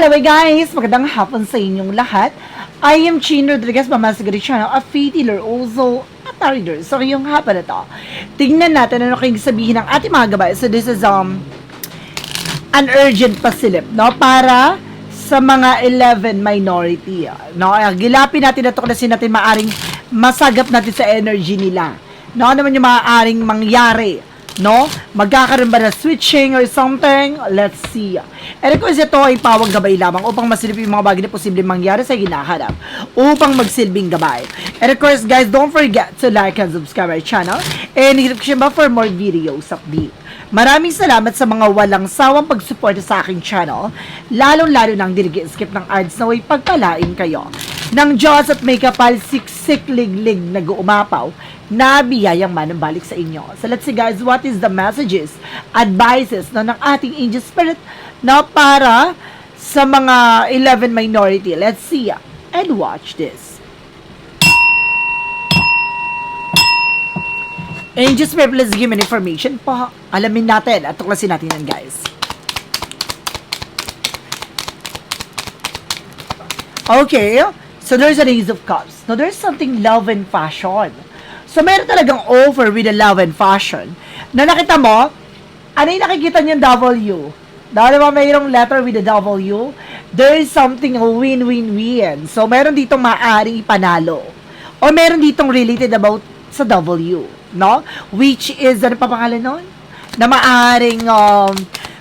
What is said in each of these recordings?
Hello guys! Magandang hapon sa inyong lahat. I am Chin Rodriguez, Mamasigari Channel, a faith healer, also a tarot reader. So ngayong hapon na to, tingnan natin ano kayong sabihin ng ating mga gabay. So this is an urgent pasilip, no? Para sa mga 11 minority, no? Gilapin natin na to kasi natin maaring masagap natin sa energy nila. No? Ano naman yung maaaring mangyari? No? Magkakaroon ba na switching or something? Let's see. And of course, ito ay pawang gabay lamang upang masilip yung mga bagay na posibleng mangyari sa hinaharap. Upang magsilbing gabay. And of course, guys, don't forget to like and subscribe our channel. And hit the bell for more videos update. Maraming salamat sa mga walang sawang pagsuporta sa aking channel. Lalong-lalo nang skip ng ads na way pagpalain kayo. Nang Diyos at may kapal siksik-liglig nag-uumapaw na biyayang manambalik sa inyo. So let's see guys, what is the messages, advices ng ating angel spirit na para sa mga 11 minority. Let's see and watch this. Angel spirit, please give me information po. Alamin natin at tuklasin natin yan guys. Okay, so there's an Ace of Cups. Now there's something love and fashion. So, meron talagang offer with the love and fashion. Na nakita mo, ano yung nakikita niyang W? Dahil ba mayroong letter with the W? There is something win-win-win. So, meron ditong maaaring ipanalo. O meron ditong related about sa W. No? Which is, ano pa pangalan nun? Na maaaring,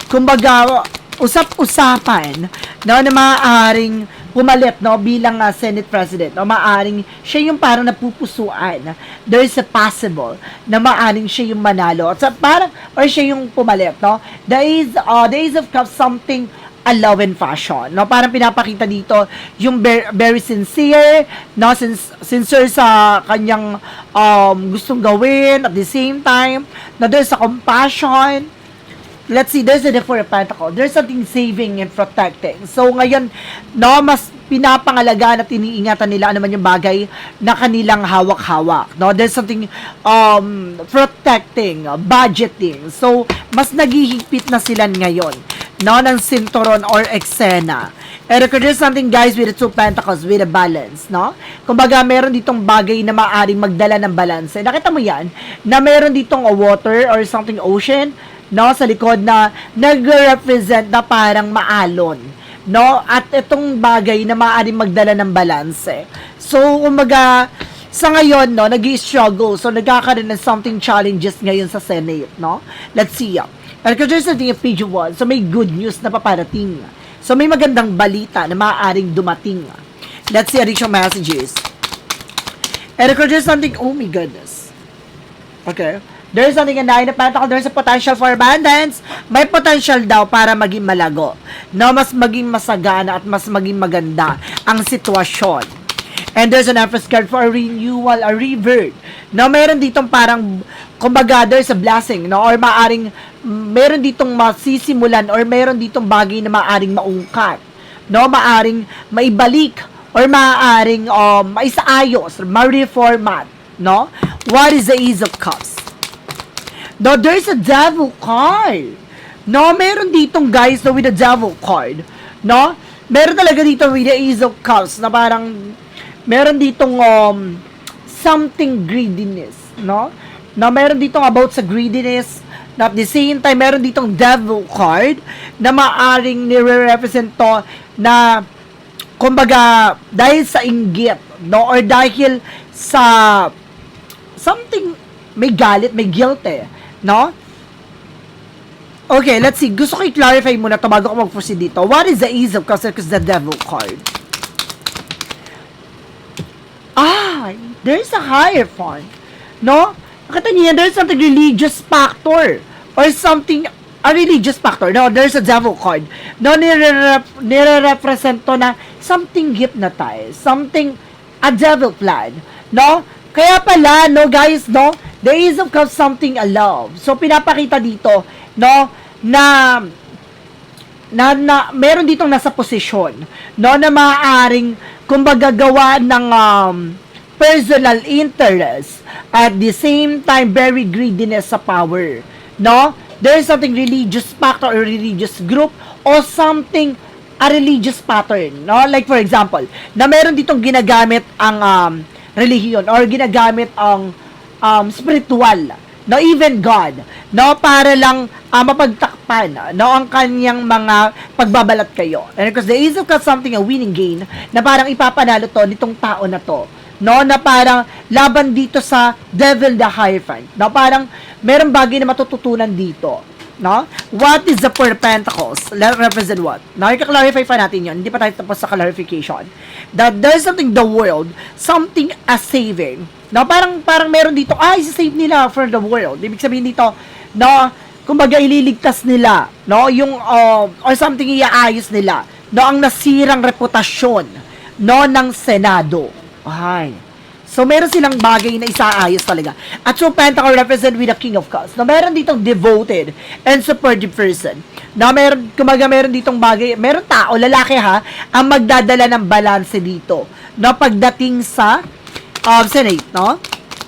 kumbaga, usap-usapan, no? Na maaaring pumalit, no, bilang Senate President, no, maaring siya yung parang napupusuan. There is a possible na maaring siya yung manalo. At parang, or siya yung pumalit, no. The Ace of Cups, something a love and fashion, no. Parang pinapakita dito yung very sincere, no, sincere sa kanyang gustong gawin, at the same time, no, there's a compassion. Let's see, there's a Four of Pentacles. There's something saving and protecting. So, ngayon, no, mas pinapangalagaan at iniingatan nila ano man yung bagay na kanilang hawak-hawak. No? There's something protecting, budgeting. So, mas naghihigpit na sila ngayon, no, ng sinturon or eksena. And there's something, guys, with the Two Pentacles, with a balance, no? Kumbaga, meron ditong bagay na maaaring magdala ng balance. Nakita mo yan, na meron ditong water or something ocean, no, sa likod na nag-represent na parang maalon, no, at itong bagay na maaaring magdala ng balanse. So, umaga, sa ngayon, no, nag-i-struggle, so nagkakaroon ng something challenges ngayon sa Senate, no. Let's see. And there's something in page 1, so may good news na paparating. So, may magandang balita na maaaring dumating. Let's see additional messages. And there's something, oh my goodness. Okay. There's something in Nine of Pentacles, there's a potential for abundance. May potential daw para maging malago. No, mas maging masagana at mas maging maganda ang sitwasyon. And there's an Empress card for a renewal, a rebirth. No, meron ditong parang, kumbaga, there's a blessing, no? Or maaring, meron ditong masisimulan or meron ditong bagay na maaring maungkat. No, maaring maibalik or maaring maisaayos, ma-reformat. No? What is the Ace of Cups? No, there's a Devil card. No, meron ditong guys na with a Devil card. No? Meron talaga dito with the Ace of Cups na parang meron ditong something greediness, no? No, meron ditong about sa greediness na at the same time meron ditong Devil card na maaring nire-represent to na kumbaga dahil sa inggit, no? Or dahil sa something may galit, may guilt no? Okay, let's see. Gusto ko i-clarify muna ito bago ko mag-proceed dito. What is the Ace of Cups? Because the Devil card. There's a Hierophant. No? Nakita niyo yan, there's something religious factor. Or something, a religious factor. No, there's a Devil card. No, nire-represent to na something hypnotized. Something, a devil plan. No? Kaya pala, no, guys, no? The Ace of Cups, something a love. So, pinapakita dito, no, na meron ditong nasa posisyon, no, na maaaring, kumbaga, gawa ng personal interest, at the same time, very greediness sa power, no? There is something religious factor or religious group, or something a religious pattern, no? Like for example, na meron ditong ginagamit ang relihiyon or ginagamit ang spiritual, no, even God, no, para lang mapagtakpan, no, ang kanyang mga pagbabalat kayo. And because the Ace of Cups something a winning game na parang ipapanalo to nitong tao na to, no, na parang laban dito sa Devil the Hierophant, no, parang merong bagay na matututunan dito, no? What is the Four of Pentacles? Represent what? Now, i-clarify pa natin yun. Hindi pa tayo tapos sa clarification. That there's something the world, something as saving. No, parang meron dito, isa-save nila for the world. Ibig sabihin dito, no, kumbaga ililigtas nila, no, yung, or something iaayos nila, no, ang nasirang reputasyon, no, ng Senado. Ay. So, meron silang bagay na isaayos talaga. At so, Pentacle represent with the King of Cups. No, meron ditong devoted and supportive person. No, kumaga meron ditong bagay, meron tao, lalaki ha, ang magdadala ng balanse dito. No, pagdating sa Senate, no?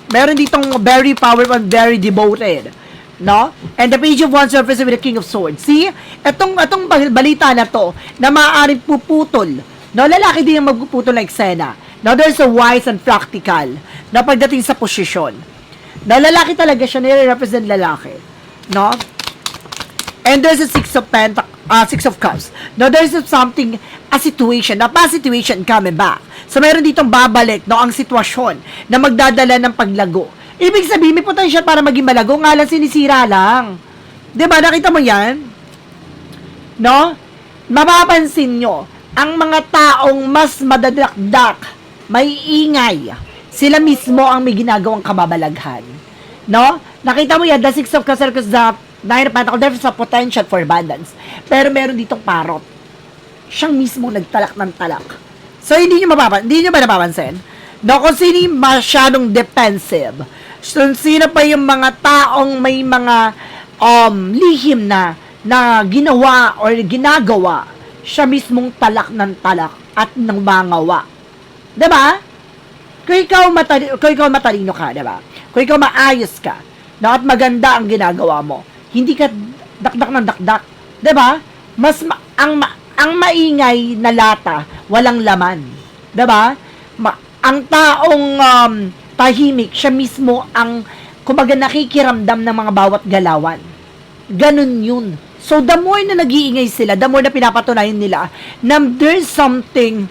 Meron ditong very powerful and very devoted. No? And the Page of Wands represent with the King of Swords. See? Etong balita na to, na maaaring puputol. No, lalaki din ang magpuputol ng eksena. Now, there's a wise and practical na pagdating sa posisyon. Na lalaki talaga siya, nire-represent lalaki. No? And there's a Six of Cups. Now, there's something, a situation, na past situation coming back. So, meron ditong babalik, no, ang sitwasyon na magdadala ng paglago. Ibig sabihin, may potential para maging malago, nga lang sinisira lang. Diba? Nakita mo yan? No? Mapapansin nyo, ang mga taong mas madadakdak, may ingay, sila mismo ang may ginagawang kababalaghan. No? Nakita mo yan, the Six of Cups, the Nine of Pentacles, there's a potential for abundance. Pero meron ditong parot. Siyang mismo nagtalak ng talak. So, hindi nyo ba napapansin? No, kung sino yung masyadong defensive, sino pa yung mga taong may mga lihim na ginawa or ginagawa, siya mismong talak ng talak at ng mangawa. Diba? Kung ikaw matalino ka, diba? Kung ikaw maayos ka, no, at maganda ang ginagawa mo, hindi ka dakdak ng dakdak. Diba? Ang maingay na lata, walang laman. Diba? Ang taong tahimik, siya mismo ang, kumbaga, nakikiramdam ng mga bawat galawan. Ganun yun. So, the more na nag-iingay sila, the more na pinapatunayan nila na there's something,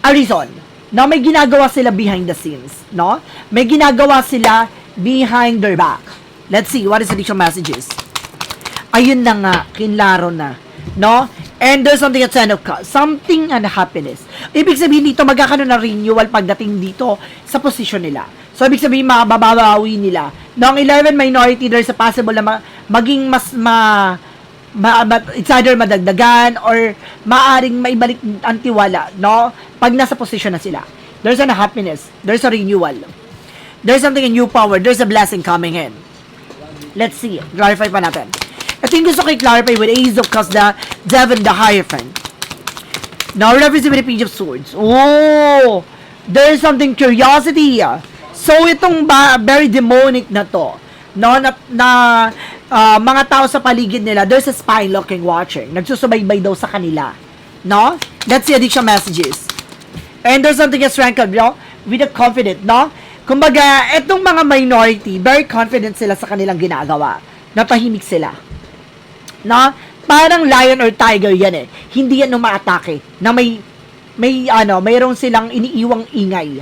a reason, no? May ginagawa sila behind the scenes, no? May ginagawa sila behind their back. Let's see, what is the additional messages? Ayun na nga, kinlaro na, no? And there's something at Ten of Cups, something and happiness. Ibig sabihin dito, magkakaroon na renewal pagdating dito sa position nila. So, ibig sabihin, mababawi nila. Noong 11 minority, there's a possible na maging mas it's either madagdagan or maaring maibalik ang tiwala, no? Pag nasa position na sila. There's a happiness. There's a renewal. There's something, a new power. There's a blessing coming in. Let's see. Clarify pa natin. Ito yung gusto ko i-clarify with Ace of Cups, the Devil, the Hierophant. Now, represent with the Page of Swords. Oh! There's something curiosity. So, itong very demonic na to, no, mga tao sa paligid nila, there's a spy looking, watching. Nagsusubaybay daw sa kanila. No? That's the additional messages. And there's something as ranked, no? With a confident, no? Kumbaga, etong mga minority, very confident sila sa kanilang ginagawa. Natahimik sila. No? Parang lion or tiger yan eh. Hindi yan umaatake. Na mayroong silang iniiwang ingay.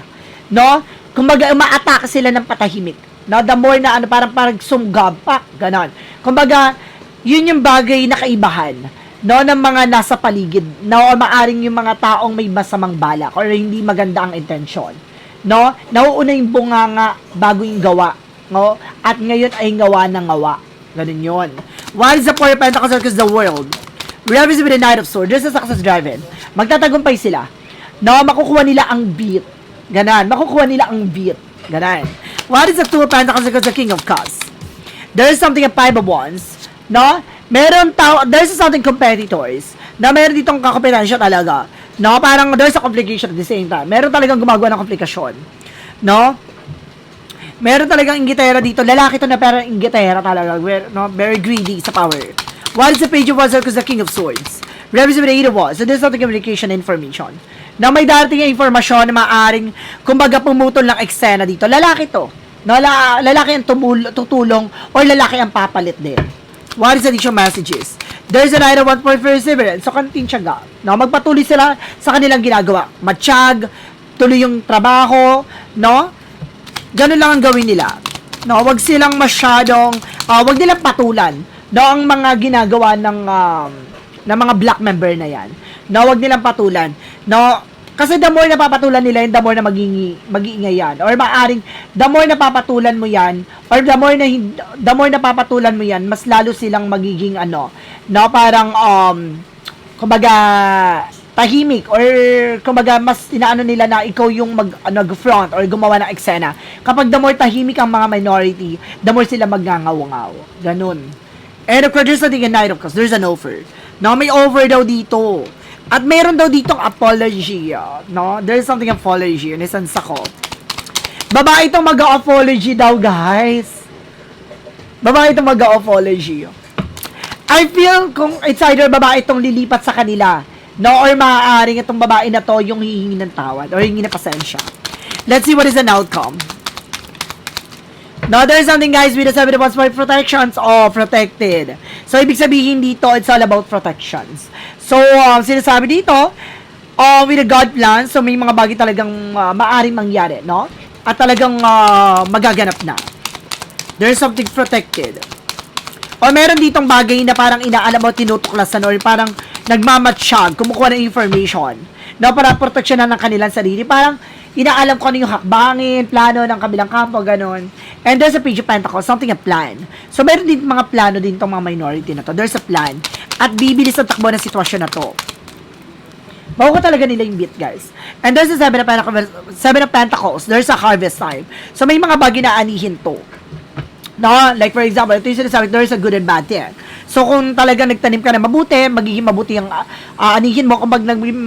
No? Kumbaga, umaatake sila ng patahimik. No? The more na parang sumgab pa. Ganon. Kumbaga, yun yung bagay na kaibahan. No? Ng mga nasa paligid. No? O maaring yung mga taong may masamang balak or hindi maganda ang intensyon. No? Nauuna yung bunganga bago yung gawa. No? At ngayon ay ngawa ng ngawa. Ganun yun. What is the Four of Pentacles because the world? We have with the Knight of Swords. There's a success driven. Magtatagumpay sila. No, makukuha nila ang beat. Ganan. Makukuha nila ang beat. Ganan. What is the Two of Pentacles because the King of Cups? There is something a Five of Wands. No? There's something competitors. Na meron ditong kakompetensya talaga. No? Parang there's a complication at the same time. Meron talagang gumagawa ng komplikasyon. No? Meron talagang inggitera dito. Lalaki to na pero inggitera talaga. No? Very greedy sa power. What is the Page of Wands because the King of Swords? Reference with the was. So this is not the communication information. Na may darating yung informasyon na maaaring, kumbaga pumutol ng eksena dito. Lalaki to. No, lalaki ang tutulong or lalaki ang papalit din. What is the additional messages? There's an item 1 point perseverance. So, kanting tiyaga. No, magpatuloy sila sa kanilang ginagawa. Matiyag, tuloy yung trabaho, no? Ganun lang ang gawin nila. No, wag silang masyadong, wag nilang patulan. No, ang mga ginagawa ng mga black member na yan. No, wag nilang patulan. No, kasi the more na papatulan nila yun, the more na mag-iingay yan. Or maaring, the more na papatulan mo yan, or the more na papatulan mo yan, mas lalo silang magiging no, parang, kumbaga, tahimik, or kumbaga, mas inaano nila na ikaw yung mag-front or gumawa ng eksena. Kapag the more tahimik ang mga minority, the more sila magngangaw-ngaw. Ganun. And of course, there's nothing in night, of course, there's an offer. No, may offer daw dito. At meron daw ditong apology, no? There's something apology, in essence ako. Babae itong mag-apology daw, guys. Babae itong mag-apology. I feel kung it's either babae itong lilipat sa kanila, no? Or maaaring itong babae na to yung hihingi ng tawad or hihingi ng pasensya. Let's see what is an outcome. No, there's something, guys, with the 7 of Wands for protections or protected. So, ibig sabihin dito, it's all about protections. So, sinasabi dito, with the God plan, so may mga bagay talagang maaring mangyari, no? At talagang magaganap na. There's something protected. O meron ditong bagay na parang inaalam mo, tinutuklasan, or parang nagmamatsyag, kumukuha ng information, no? Para proteksyonan ng kanilang sarili. Parang inaalam ko ano yung hakbangin, plano ng kabilang kampo, ganun. And there's a Page of Pentacles, something a plan. So, meron din mga plano din itong mga minority na to. There's a plan. At bibilis ang takbo ng sitwasyon na to. Bago talaga nila yung beat, guys. And there's a 7 of Pentacles. There's a harvest time. So, may mga bagay na anihin to. No? Like, for example, ito yung sinasabi, there's a good and bad thing. So, kung talaga nagtanim ka na mabuti, magiging mabuti ang anihin mo. Kung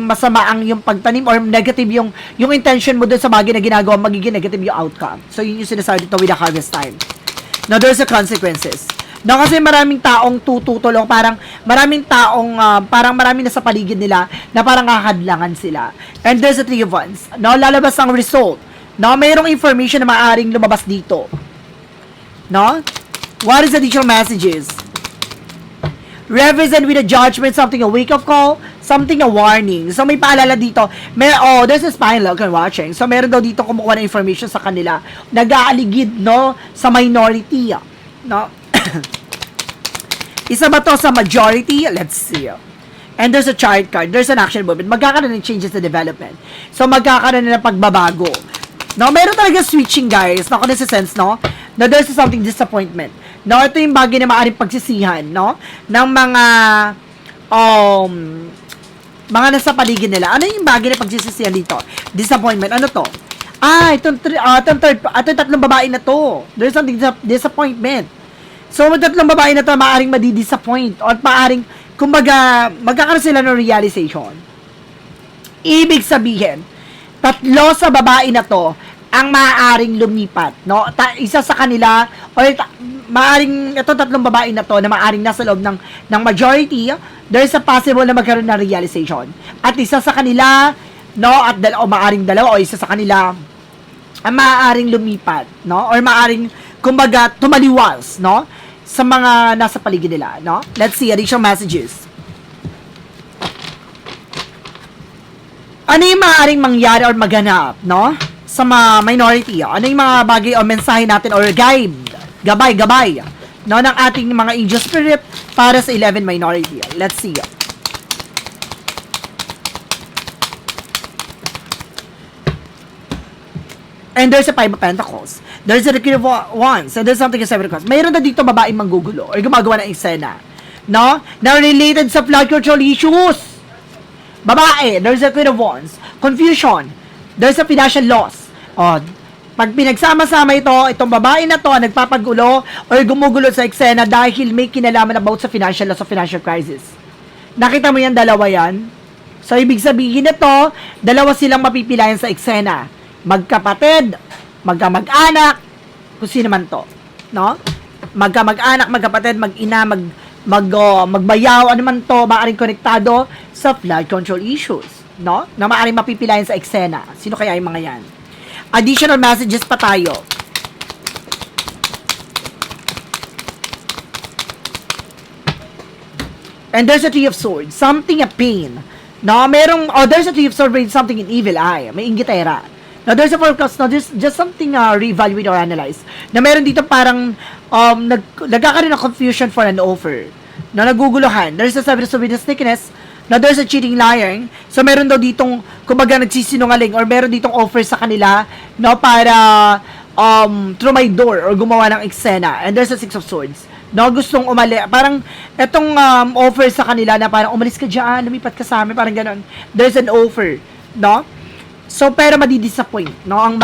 masama ang yung pagtanim or negative yung intention mo dun sa bagay na ginagawa, magiging negative yung outcome. So, yun yung sinasabi dito with the harvest time. Now, there's a consequences. No, kasi maraming taong tutulong, parang maraming taong, parang maraming nasa paligid nila na parang kakadlangan sila. And there's a 3 of Wands. No, lalabas ang result. No, mayroong information na maaaring lumabas dito. No? What is the additional messages? Represent with a judgment, something a wake-up call, something a warning. So, may paalala dito. There's a spine look and watching. So, meron daw dito kumukuha ng information sa kanila. Nag-aaligid, no? Sa minority. No? Isa ba to sa majority? Let's see. And there's a chart card. There's an action movement. Magkakaroon ng changes sa development. So, magkakaroon ng pagbabago. No? Meron talaga switching, guys. No? Kung nasa sense, no? Na there's something disappointment. No, ito yung bagay na maaaring pagsisihan, no? Ng mga nasa paligid nila. Ano yung bagay na pagsisisihan dito? Disappointment. Ano to? Itong tatlong babae na to. There's something disappointment. So, tatlong babae na to, maaaring madi-disappoint. O maaaring, kumbaga, magkakaroon sila ng realization. Ibig sabihin, tatlo sa babae na to, ang maaaring lumipat, no? Isa sa kanila, or maaaring, ito tatlong babae na to, na maaaring nasa loob ng majority, there's a possible na magkaroon ng realization. At isa sa kanila, no? At maaaring dalawa, o isa sa kanila, ang maaaring lumipat, no? Or maaaring, kumbaga, tumaliwas, no? Sa mga nasa paligid nila, no? Let's see, additional messages. Ano yung maaaring mangyari or maganap, no? Sa mga minority, ano yung mga bagay o mensahe natin or guide, gabay, no, ng ating mga angel spirit para sa 11 minority. Let's see. And there's a 5 of Pentacles. There's a Queen of Wands. And there's something a 7 of Cups. Mayroon na dito babaeng manggugulo or gumagawa ng eksena, no, na related sa flood control issues. Babae, there's a Queen of Wands. Confusion. There's a financial loss. Pag pinagsama-sama itong babae na to, nagpapagulo or gumugulo sa eksena dahil may kinalaman about sa financial loss o financial crisis. Nakita mo yan, dalawa yan? So, ibig sabihin na to, dalawa silang mapipilayan sa eksena. Magkapatid, magkamag-anak, kung sino man to. No? Magkamag-anak, magkapatid, mag-ina, magbayaw, ano man to, maaaring konektado sa flood control issues, no? Na maaaring mapipilayan sa eksena. Sino kaya yung mga yan? Additional messages pa tayo. And there's a Three of Swords, something a pain. No, there's a Three of Swords with something in evil eye. May inggitera. Now, there's a forecast, no, there's just something reevaluate or analyze. Na meron dito parang, nagkakaroon ng confusion for an offer. Na naguguluhan. There's a Seven of Swords sneakiness. Now, there's a cheating lying. So, meron daw ditong, kumbaga, nagsisinungaling or meron ditong offer sa kanila, no, para, through my door or gumawa ng eksena. And there's a Six of Swords. No, gustong parang etong offer sa kanila na parang umalis ka diyan, lumipat ka sa amin, parang ganoon. There's an offer, no? So pero madi-disappoint, no, ang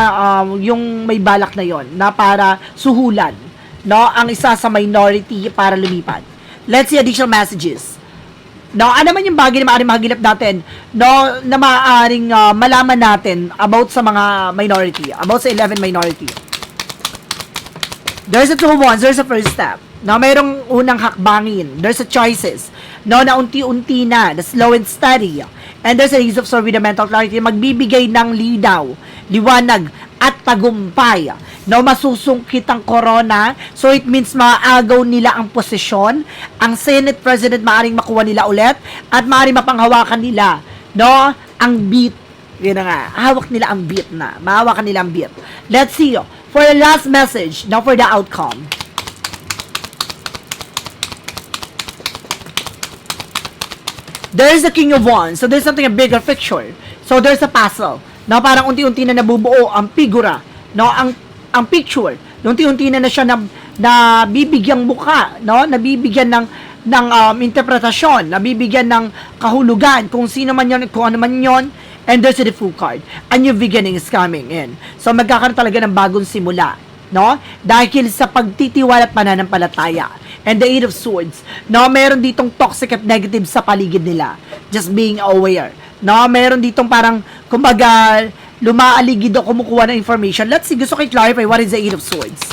yung may balak na yon na para suhulan, no, ang isa sa minority para lumipat. Let's see additional messages. No, ano man yung bagay na maaaring mahagilap natin, no, na maaaring malaman natin about sa mga minority, about sa 11 minority. There's a Two of Wands, there's a first step. No, mayroong unang hakbangin. There's a choices. No, na unti-unti na. The slow and steady. And there's a Ace of Swords with a mental clarity. Magbibigay ng linaw, liwanag, at tagumpay. No, masusungkit ang corona. So, it means maagaw nila ang posisyon. Ang Senate President maaring makuha nila ulit. At maaring mapanghawakan nila. No, ang beat. Yun na nga. Hawak nila ang beat na. Mahawakan nila ang beat. Let's see. For the last message. Now for the outcome. There's the King of Wands. So, there's something a bigger picture. So, there's a puzzle. No, parang unti-unti na nabubuo ang figura. No, ang picture. Unti-unti na siya na bibigyang mukha. No, nabibigyan ng interpretasyon. Nabibigyan ng kahulugan. Kung sino man yon, kung ano man yon. And there's the Fool card. A new beginning is coming in. So, magkakaroon talaga ng bagong simula. No? Dahil sa pagtitiwala at pananampalataya. And the Eight of Swords. No, meron ditong toxic at negative sa paligid nila. Just being aware. No, meron ditong parang, kumbaga, lumaaligid o kumukuha ng information. Let's see, gusto ko i-clarify what is the Eight of Swords.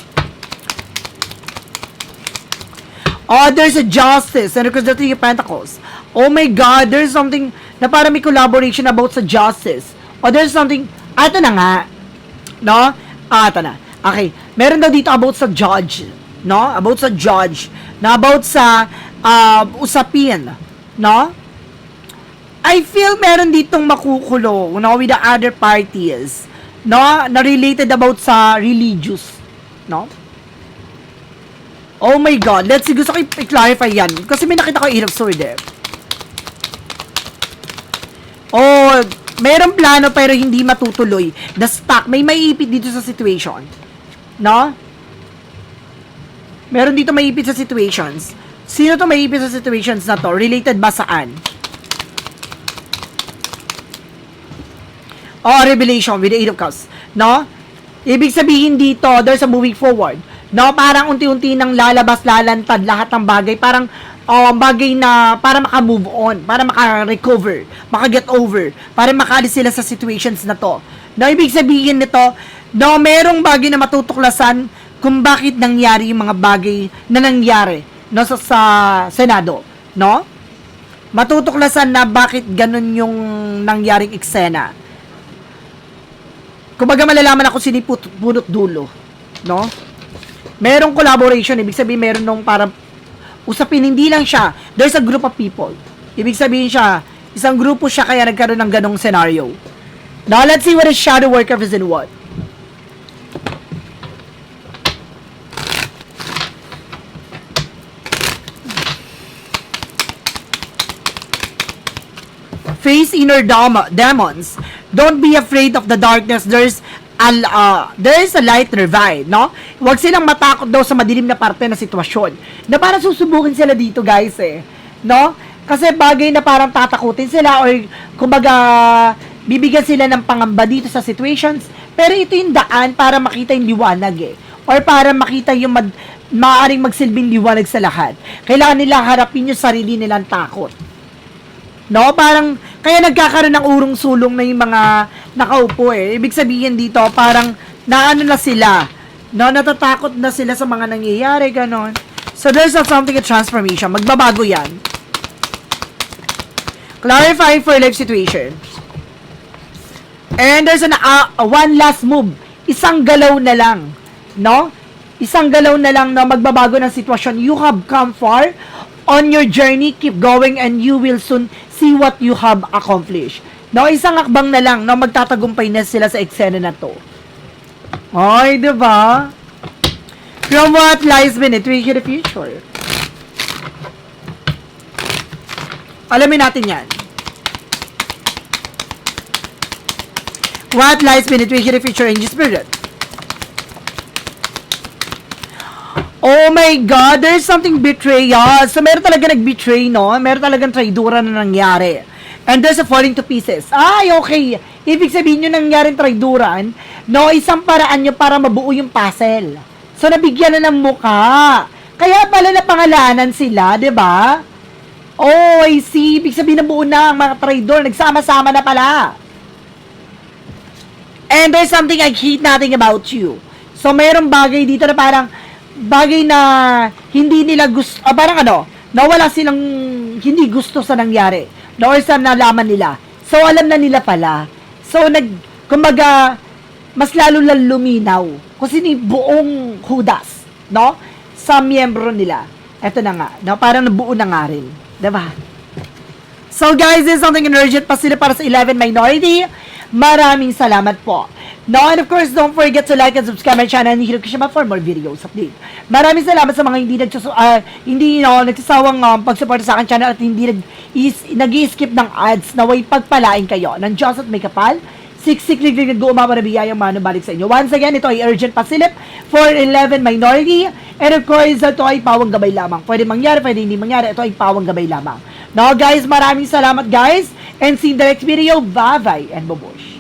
Oh, there's a Justice. And because the Three of Pentacles. Oh my God, there's something na parang may collaboration about sa Justice. Oh, there's something, ito na nga. No? Ito na. Okay. Meron daw dito about sa Judge. No? About sa judge. Na about sa usapin. No? I feel meron ditong makukulo, no, with the other parties. No? Na related about sa religious. No? Oh my God. Let's see. Gusto ko i-clarify yan. Kasi may nakita ko Eight of Swords eh. Oh, merong plano pero hindi matutuloy. The stuck. May maiipit dito sa situation. No? Meron dito maiipit sa situations. Sino to maiipit sa situations na to? Related ba saan? Oh, revelation with the Eight of Cups. No? Ibig sabihin dito, there's a moving forward. No? Parang unti-unti nang lalabas, lalantad lahat ng bagay. Parang bagay na para maka-move on, para maka-recover, maka-get over, para makaalis sila sa situations na to. No? Ibig sabihin nito, no, merong bagay na matutuklasan kung bakit nangyari yung mga bagay na nangyari, no, sa Senado, no? Matutuklasan na bakit ganun yung nangyaring eksena. Kumbaga malalaman ako sinipot-bunot dulo, no? Merong collaboration, ibig sabihin meron nung parang usapin, hindi lang siya, there's a group of people. Ibig sabihin siya, isang grupo siya kaya nagkaroon ng ganong scenario. Now, let's see what is shadow worker is in what. Face inner demons. Don't be afraid of the darkness. There is a light revive, no? Huwag silang matakot daw sa madilim na parte ng sitwasyon. Na parang susubukin sila dito, guys, eh. No? Kasi bagay na parang tatakutin sila or kumbaga bibigyan sila ng pangamba dito sa situations. Pero ito yung daan para makita yung liwanag, eh. Or para makita yung maaaring magsilbing liwanag sa lahat. Kailangan nila harapin yung sarili nilang takot. No? Parang, kaya nagkakaroon ng urong-sulong na yung mga nakaupo eh. Ibig sabihin dito, parang naano na sila. No? Natatakot na sila sa mga nangyayari, ganon. So there's not something a transformation. Magbabago yan. Clarifying for life situation. And there's one last move. Isang galaw na lang. No? Isang galaw na lang na magbabago ng sitwasyon. You have come far on your journey. Keep going and you will soon see what you have accomplished. No? Isang akbang na lang na magtatagumpay na sila sa eksena na to. Ay, diba? From what lies beneath, we hear the future. Alamin natin yan. What lies beneath, we hear the future in this spirit. Oh my God, there's something betrayal. So, meron talaga nag-betray, no? Meron talagang traidura na nangyari. And there's a falling to pieces. Ay, okay. Ibig sabihin nyo nangyaring traiduran, no? Isang paraan nyo para mabuo yung puzzle. So, nabigyan na ng mukha. Kaya pala napangalanan sila, di ba? Oh, I see. Ibig sabihin na buo na ang mga traidor. Nagsama-sama na pala. And there's something I hate nothing about you. So, mayroong bagay dito na parang bagay na hindi nila gusto, parang ano, nawala silang hindi gusto sa nangyari. Or sa nalaman nila. So, alam na nila pala. So, kumbaga, mas lalo lang luminaw kung sino yung buong hudas, no? Sa miyembro nila. Eto na nga, no? Parang nabuo na nga rin. Diba? So, guys, this is something urgent pa sila para sa 11 minority. Maraming salamat po. No, and of course, don't forget to like and subscribe my channel and hit the for more videos update. Maraming salamat sa mga hindi nagsasawang pagsuporta sa akin channel at hindi nag-i-skip ng ads. Naway pagpalain kayo ng Diyos at may kapal. Siksik nag-uumama na biyayang manubalik sa inyo. Once again, ito ay urgent pasilip for 11 minority. And of course, ito ay pawang gabay lamang. Pwede mangyari, pwede hindi mangyari. Ito ay pawang gabay lamang. No, guys, maraming salamat, guys. And see you in the next video. Bye-bye and bubush.